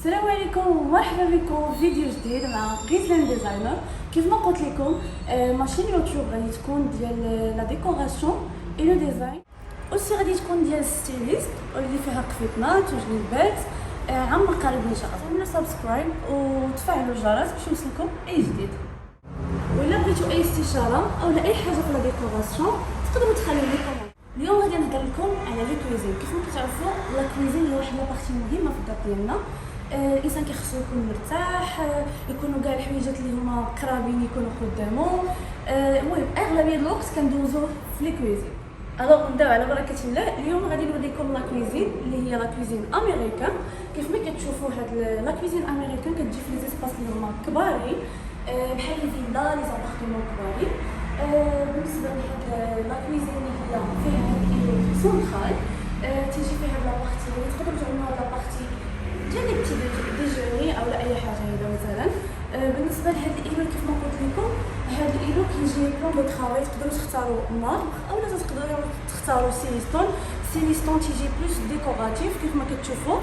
السلام عليكم ومرحبا بكم في فيديو جديد مع غيزلان ديزاينر. كيف ما قلت لكم ماشين يوتيوب غادي تكون ديال لا ديكوراسيون اي لو ديزاين، اوسي غادي تكون ديال ستيليست اللي فيها قفيطنات وجنيبات. عم قريب ان شاء الله تعملوا سبسكرايب وتفعلوا الجرس باش يوصلكم اي جديد. ولا بغيتوا اي استشاره او اي حاجه في لا ديكوراسيون تقدروا تخليو لي كومونت. اليوم غادي نهضر لكم على لي كويزين. كيف ما كتعرفوا لا كويزين هي واحد لابارتي مهمه في الدار ديالنا. الانسان كيخصو يكون مرتاح، يكونوا كاع الحويجات اللي هما قرابين يكونوا قدامو. المهم اغلبيه الوقت كندوزوه في لي كويزين. الوغ نبداو على بركه الله. اليوم غادي نوريكم لا كويزين اللي هي لا كويزين امريكان. كيف ما كتشوفوا هاد لا كويزين امريكان كتجي في لي زيسباس اللي هما كبارين، بحال الفيلا لي زابارتمون كبارين. بالنسبه لهاد لا كويزين اللي هي فيها هاد الايلو سونترال، تيجي فيها هاد لابارتي اللي تقدروا تعملوا هاد لابارتي ديال لي بتي ديجوني او اي حاجه هذا مثلا. بالنسبه لهاد الايلو كيف ما قلت لكم، هاد الايلو كيجي بلون دو طرافاي. تقدروا تختاروا مارك اولا تقدروا تختاروا سيليستون. سيليستون تيجي بلوس ديكوراتيف كيف ما كتشوفوا.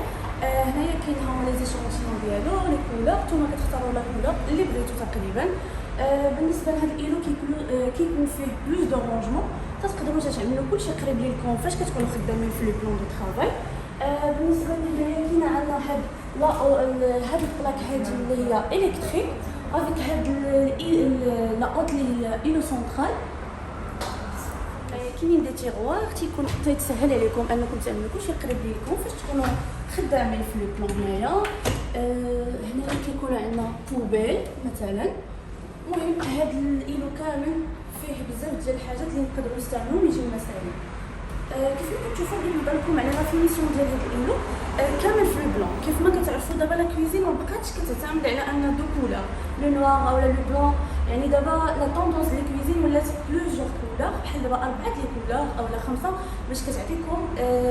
هنايا كاين هما لي زيشونتيون ديالو لي كولور، نتوما كتختاروا لا كولور اللي بغيتو تقريبا. بالنسبه لهاد الايلو كيكون فيه بلوس دورونجمون، تقدروا تعملوا كلشي قريب ليكم فاش كتكونوا خدامين في لو بلون دو طرافاي. بالنسبه لهنايا كاين عندنا هاد البلاك هادي اللي هي الكتريك افيك هاد لا اوت اللي هي ايلو سونترال. كاينين دي تيغوار تيتسهل عليكم انكم تعملوا كلشي قريب ليكم فاش تكونوا خدامين في لو بلون. هنايا كيكون عندنا بوبيل مثلا. المهم هاد الايلو كامل فيه بزاف ديال الحاجات اللي نقدروا نستعملوهم يجيو مسالين. كيف ما كتشوفوا غادي نهضر لكم على لا فينيسيون ديال هاد الايلو كامل في البلون. كيف ما كتعرفوا دابا لا كويزين ما بقاتش كتعتمد على ان دو كولور لو نوار اولا لو بلون. يعني دابا لا طوندونس ديال الكويزين ولات بلوزيغ كولور، بحال دابا 4 لي كولور اولا 5 باش كتعطيكم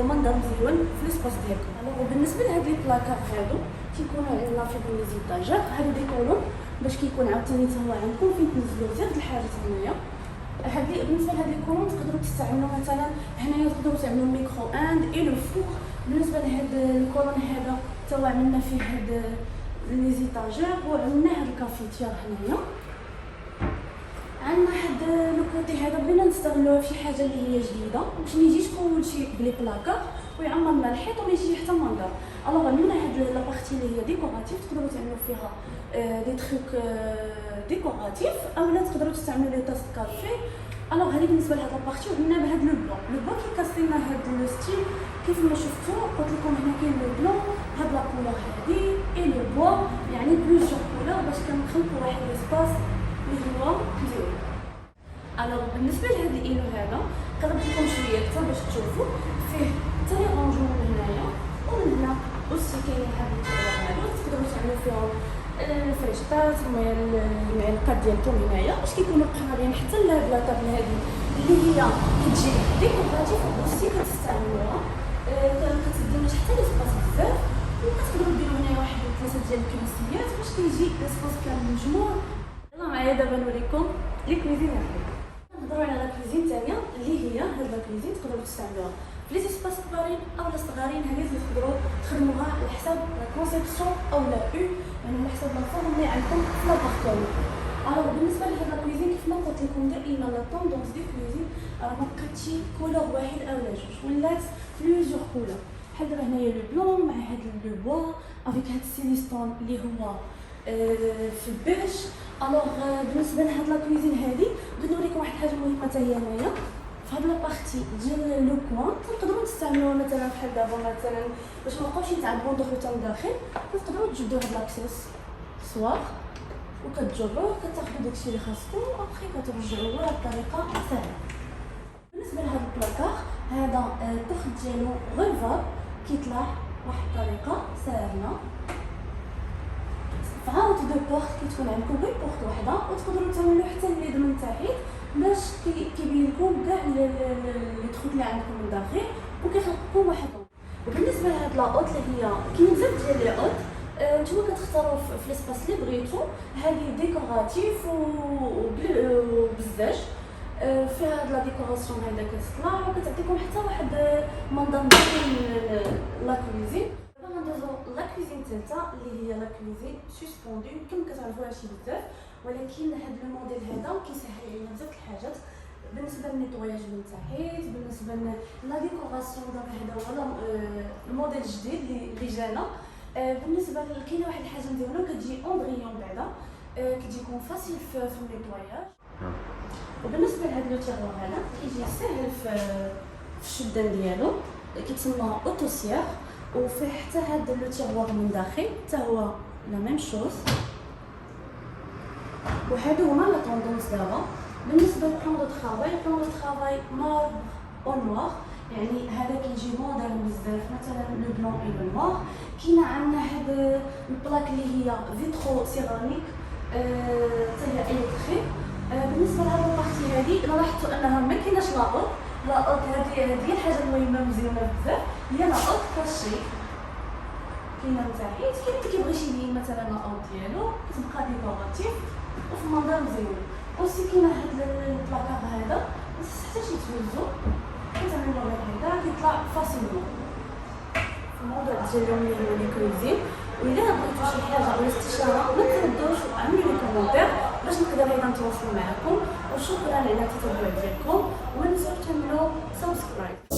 منظر مزيون في ليسباس ديالكم. الوغ بالنسبه لهاد لي بلاكار هادو كيكونوا عندنا في لي زيتاجور، هادو دي كولون باش كيكون عاوتاني حتى هو عندكم فين تنزلوا غير الحاجات هنايا. هذه بالنسبه لهاد لي كولون تقدروا تستعملوا مثلا هنايا، تقدروا تعملوا ميكرو اند اي لو فور. بالنسبه لهاد الكولون هذا حتى هو عملنا فيه هاد لي زيتاجور وعملنا هاد الكافيتير هنايا. عندنا هاد لو كوتي هذا بغينا نستغلوه في شي حاجه اللي هي جديده باش ما يجيش كلشي بلي بلاكار ويعمر لنا الحيط وما يجي حتى منظر. الوغ عملنا هاد لابارتي اللي هي ديكوراتيف، تقدروا تعملوا فيها دي تروك ديكوراتيف اولا تقدروا تستعملوا لي تاس كافي. الوغ هذه بالنسبه لهاد لابارتي وعملنا بهاد لو بلون كيكاسينا هاد لو ستيل. كيف ما شفتوا قلت لكم هنا كاين لو بلون هاد لا كولور هادي اي لو بوا، يعني بلوزيغ كولور باش كنخلقوا واحد ليسباس اللي هو مزيان. الوغ بالنسبه لهاد الايلو هذا قربت لكم شويه اكثر باش تشوفوا فيه حتى لي رونجمون هنايا ومن هنا اوسي كاين هاد التيغوار هادو تقدروا تعملوا فيهم الفريشطات المعلقات ديالكم هنايا باش كيكونوا قرابين حتى لهاد لا طابل هادي اللي هي كتجي ديكوراتيف اوسي كتستعملوها. كتديوش حتى ليسباس بزاف، وكتقدروا ديروا هنايا واحد 3 ديال الكريسيات باش كيجي ليسباس كامل مجموع. يلا معايا دابا نوريكم لي كويزين هادي. نهضروا على لا كويزين ثانيه اللي هي هاد لا كويزين تقدروا تستعملوها في لي سباس كبارين او صغارين. هذه تقدروا تخدموها على حساب لا كونسيبسيون او لا يعني على حساب لا فورم اللي عندكم في لابارتمون. الوغ بالنسبه لهاد لا كويزين كيف ما قلت لكم دائما لا طوندونس دي كويزين راه ما بقاتش كولور واحد اولا جوج، ولات بلوزيغ كولور. بحال دابا هنايا لو بلون مع هاد لو بوا افيك هاد السيليستون اللي هو في البيج. الوغ بالنسبه لهاد لا كويزين هادي بغيت نوريكم واحد الحاجه مهمه حتى هي هنايا في هاد لابارتي ديال لو كوان. تقدروا تستعملوها مثلا بحال دابا مثلا باش ما نبقاوش نتعبوا ندخلوا حتى لداخل. تقدروا تجبدوا هاد لاكسيس سواغ وكتجروه كتاخذوا داكشي اللي خاصكم وابخي كترجعوه بطريقه سهله. بالنسبه لهاد البلاكار هذا التخت ديالو غلفاب كيطلع واحد الطريقه ساهله. فعاود دو بورت كتكون عندكم غير بورت وحده وتقدروا تعملوا حتى اليد من تحت باش كيبين لكم كاع لي تخوت اللي عندكم من داخل وكيخلق لكم واحد. وبالنسبه لهاد لا اوت اللي هي كاين بزاف ديال لي اوت نتوما كتختاروا في ليسباس اللي بغيتو. هذه ديكوراتيف وبزاف فيها هاد لا ديكوراسيون هذا كتطلع وكتعطيكم حتى واحد منظر مزيان لا كويزين. دابا غندوزو لا كويزين الثالثه اللي هي لا كويزين سسبوندو. يمكن كتعرفوا هادشي بزاف، ولكن هاد الموديل هذا كيسهل علينا بزاف الحاجات بالنسبه للنيطواياج من تحت، بالنسبه لا ديكوراسيون. دابا هذا هو الموديل الجديد اللي جانا. بالنسبه كاينه واحد الحاجه مزيانه كتجي اندريون بعدا، كتجيكم فاسيل في النيطواياج. وبالنسبه لهاد لو تيغوار هذا كيجي ساهل في الشدان ديالو، كيتسمى اوتوسيير، وفيه حتى هاد لو تيغوار من داخل حتى هو لا ميم شوز. وهادو هما لا طوندونس دابا. بالنسبه للبلان دو طرافاي نوار او نوار، يعني هذا كيجي مودرن بزاف، مثلا لو بلون اي لو نوار. كاينه عندنا هاد البلاك اللي هي فيترو سيراميك حتى هي الكتريك. بالنسبه لهاد البارتي هادي لاحظتوا انها ما كايناش لاوت. هادي هي الحاجه المهمه مزيانه بزاف، هي لاوت كاشي كاينه من تحت. كاين اللي كيبغي يبين مثلا لاوت ديالو كتبقى ديكوراتيف وفي المنظر مزيان. اوسي كاينه هاد البلاكار هذا ما تحتاجش يتوزو، كتعملو غير هكذا كيطلع فاسيلمون. في الموضوع ديالهم اللي هو لي كويزين. وإلا بغيتو شي حاجه ولا استشاره ما تردوش وعملوا لي كومونتير باش نقدر هنا نتواصل معكم. وشكرا على التتبع ديالكم، وما تنساوش تعملوا سبسكرايب.